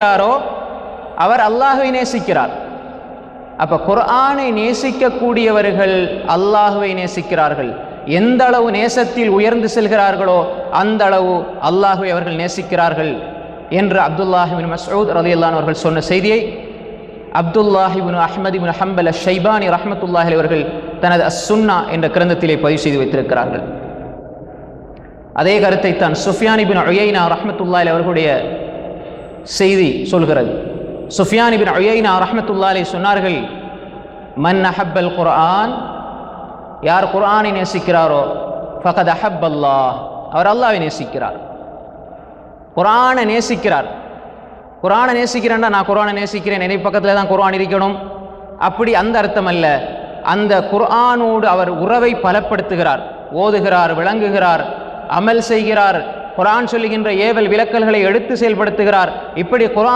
நேசிக்கிறாரோ அவர் அல்லாஹ்வை நேசிக்கிறார். அப்ப குர்ஆனை நேசிக்கக்கூடியவர்கள் அல்லாஹ்வை நேசிக்கிறார்கள். எந்த அளவு நேசத்தில் உயர்ந்து செல்கிறார்களோ அந்த அளவு அல்லாஹ்வை அவர்கள் நேசிக்கிறார்கள் என்று அப்துல்லாஹ் இப்னு மஸ்ஊத் ரலியல்லாஹு அன்ஹு அவர்கள் சொன்ன செய்தியை அப்துல்லாஹ் இப்னு அஹ்மத் இப்னு ஹம்பல் அஷ்-ஷைபானி ரஹ்மத்துல்லாஹி அலைஹி அவர்கள் தனது அஸ்-சுன்னா என்ற கிரந்தத்திலே பதிவு செய்து வைத்திருக்கிறார்கள். அதே கருத்தை தான் சுஃபியான் இப்னு உயைனா ரஹ்மத்துல்லாஹி அலைஹி அவர்களுடைய செய்தி சொல்கிறது. சுஃபியான் இப்னு உயைனா ரஹ்மத்துல்லாஹி அலைஹி சொன்னார்கள், மன் அஹப்பல் குர்ஆன், யார் குர்ஆனை நேசிக்கிறாரோ ஃபகத் அஹப்பல்லாஹ், அவர் அல்லாஹ்வை நேசிக்கிறார். குர்ஆனை நேசிக்கிறார். குர்ஆனை நேசிக்கிறேன்டா நான் குர்ஆனை நேசிக்கிறேன், என்னை பக்கத்தில் தான் குர்ஆன் இருக்கணும், அப்படி அந்த அர்த்தம் அல்ல. அந்த குர்ஆனோடு அவர் உறவை பலப்படுத்துகிறார், ஓதுகிறார், விளங்குகிறார், அமல் செய்கிறார், குர்ஆன் சொல்லுகின்ற ஏவல் விலக்கல்களை எடுத்து செயல்படுத்துகிறார். இப்படி குர்ஆன்